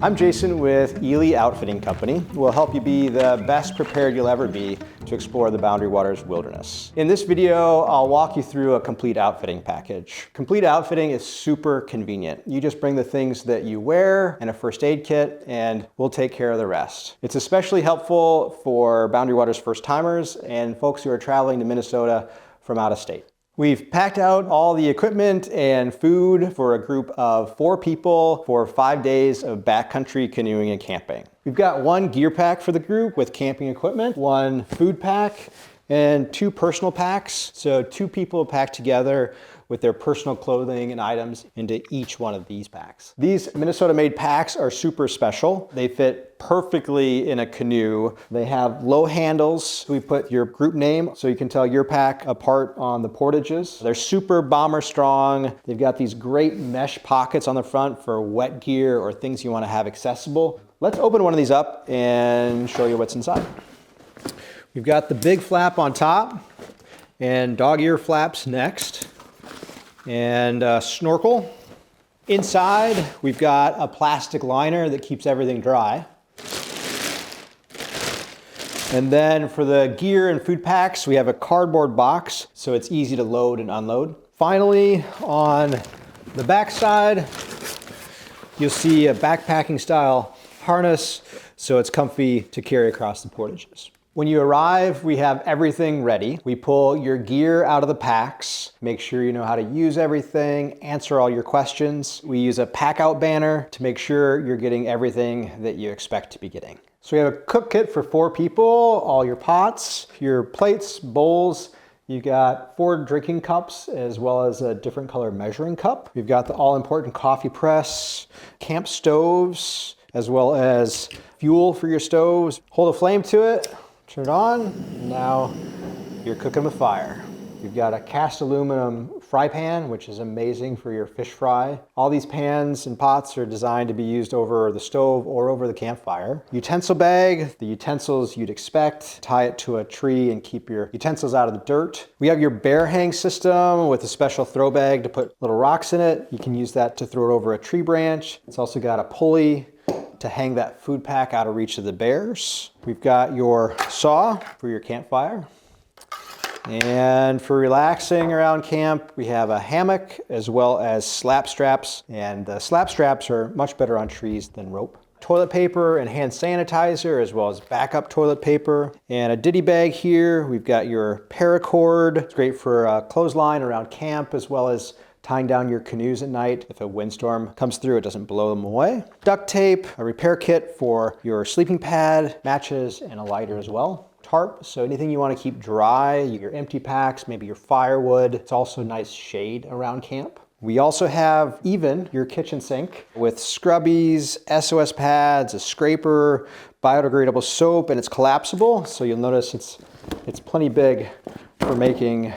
I'm Jason with Ely Outfitting Company. We'll help you be the best prepared you'll ever be to explore the Boundary Waters wilderness. In this video, I'll walk you through a complete outfitting package. Complete outfitting is super convenient. You just bring the things that you wear and a first aid kit, and we'll take care of the rest. It's especially helpful for Boundary Waters first timers and folks who are traveling to Minnesota from out of state. We've packed out all the equipment and food for a group of 4 people for 5 days of backcountry canoeing and camping. We've got 1 gear pack for the group with camping equipment, 1 food pack, and 2 personal packs. So 2 people packed together with their personal clothing and items into each one of these packs. These Minnesota-made packs are super special. They fit perfectly in a canoe. They have low handles. We put your group name so you can tell your pack apart on the portages. They're super bomber strong. They've got these great mesh pockets on the front for wet gear or things you want to have accessible. Let's open one of these up and show you what's inside. We've got the big flap on top and dog ear flaps next, and a snorkel. Inside, we've got a plastic liner that keeps everything dry. And then for the gear and food packs, we have a cardboard box, so it's easy to load and unload. Finally, on the back side, you'll see a backpacking style harness, so it's comfy to carry across the portages. When you arrive, we have everything ready. We pull your gear out of the packs, make sure you know how to use everything, answer all your questions. We use a pack out banner to make sure you're getting everything that you expect to be getting. So we have a cook kit for 4 people, all your pots, your plates, bowls. You've got 4 drinking cups as well as a different color measuring cup. We've got the all-important coffee press, camp stoves, as well as fuel for your stoves. Hold a flame to it. Turn it on, now you're cooking with fire. You've got a cast aluminum fry pan, which is amazing for your fish fry. All these pans and pots are designed to be used over the stove or over the campfire. Utensil bag, the utensils you'd expect. Tie it to a tree and keep your utensils out of the dirt. We have your bear hang system with a special throw bag to put little rocks in it. You can use that to throw it over a tree branch. It's also got a pulley to hang that food pack out of reach of the bears. We've got your saw for your campfire. And for relaxing around camp, we have a hammock as well as slap straps. And the slap straps are much better on trees than rope. Toilet paper and hand sanitizer, as well as backup toilet paper. And a ditty bag here. We've got your paracord. It's great for a clothesline around camp, as well as tying down your canoes at night. If a windstorm comes through, it doesn't blow them away. Duct tape, a repair kit for your sleeping pad, matches, and a lighter as well. Tarp, so anything you want to keep dry, your empty packs, maybe your firewood. It's also nice shade around camp. We also have even your kitchen sink with scrubbies, SOS pads, a scraper, biodegradable soap, and it's collapsible. So you'll notice it's plenty big for making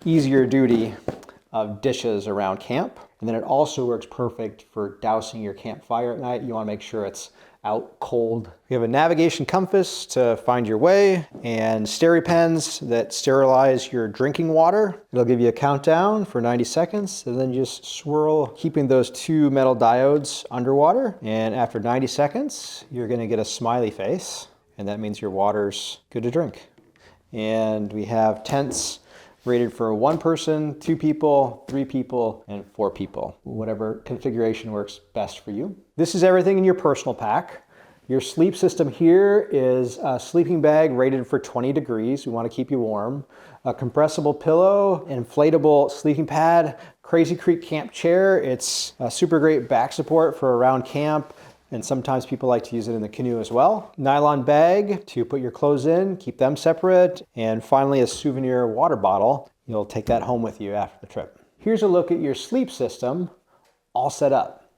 easier duty of dishes around camp. And then it also works perfect for dousing your campfire at night. You want to make sure it's out cold. We have a navigation compass to find your way, and SteriPens that sterilize your drinking water. It'll give you a countdown for 90 seconds, and then just swirl, keeping those 2 metal diodes underwater. And after 90 seconds, you're gonna get a smiley face, and that means your water's good to drink. And we have tents rated for 1 person, 2 people, 3 people, and 4 people. Whatever configuration works best for you. This is everything in your personal pack. Your sleep system here is a sleeping bag rated for 20 degrees. We want to keep you warm. A compressible pillow, inflatable sleeping pad, Crazy Creek camp chair. It's a super great back support for around camp. And sometimes people like to use it in the canoe as well. Nylon bag to put your clothes in, keep them separate. And finally, a souvenir water bottle. You'll take that home with you after the trip. Here's a look at your sleep system, all set up.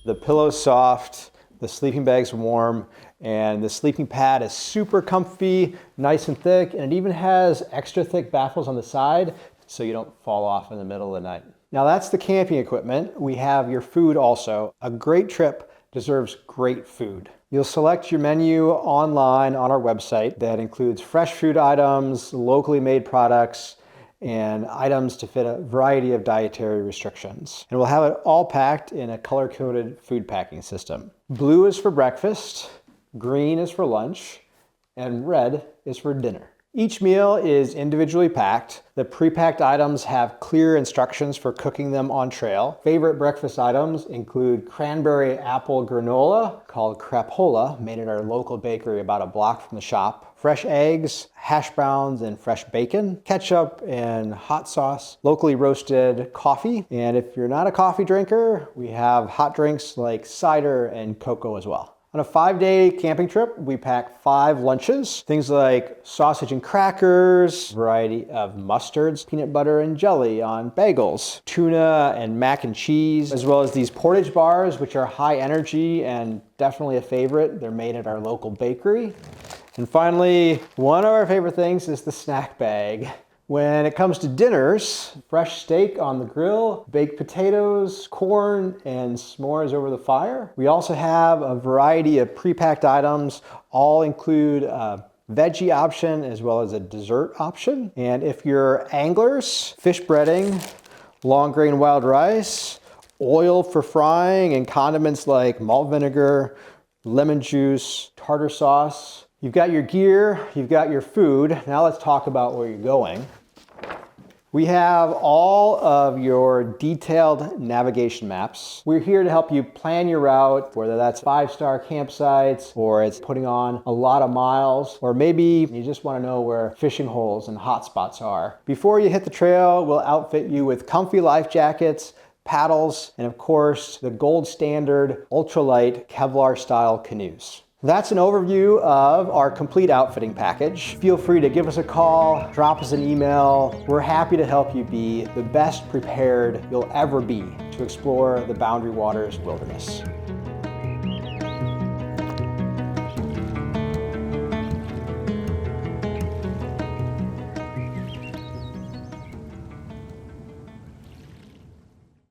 The pillow's soft, the sleeping bag's warm, and the sleeping pad is super comfy, nice and thick, and it even has extra thick baffles on the side so you don't fall off in the middle of the night. Now that's the camping equipment. We have your food also. A great trip deserves great food. You'll select your menu online on our website that includes fresh food items, locally made products, and items to fit a variety of dietary restrictions. And we'll have it all packed in a color-coded food packing system. Blue is for breakfast, green is for lunch, and red is for dinner. Each meal is individually packed. The pre-packed items have clear instructions for cooking them on trail. Favorite breakfast items include cranberry apple granola called crapola, made at our local bakery about a block from the shop. Fresh eggs, hash browns, and fresh bacon. Ketchup and hot sauce. Locally roasted coffee. And if you're not a coffee drinker, we have hot drinks like cider and cocoa as well. On a 5-day camping trip, we pack 5 lunches. Things like sausage and crackers, variety of mustards, peanut butter and jelly on bagels, tuna and mac and cheese, as well as these portage bars, which are high energy and definitely a favorite. They're made at our local bakery. And finally, one of our favorite things is the snack bag. When it comes to dinners, fresh steak on the grill, baked potatoes, corn, and s'mores over the fire. We also have a variety of pre-packed items. All include a veggie option as well as a dessert option. And if you're anglers, fish breading, long grain wild rice, oil for frying, and condiments like malt vinegar, lemon juice, tartar sauce. You've got your gear, you've got your food. Now let's talk about where you're going. We have all of your detailed navigation maps. We're here to help you plan your route, whether that's 5-star campsites, or it's putting on a lot of miles, or maybe you just want to know where fishing holes and hot spots are. Before you hit the trail, we'll outfit you with comfy life jackets, paddles, and of course, the gold standard ultralight Kevlar style canoes. That's an overview of our complete outfitting package. Feel free to give us a call, drop us an email. We're happy to help you be the best prepared you'll ever be to explore the Boundary Waters wilderness.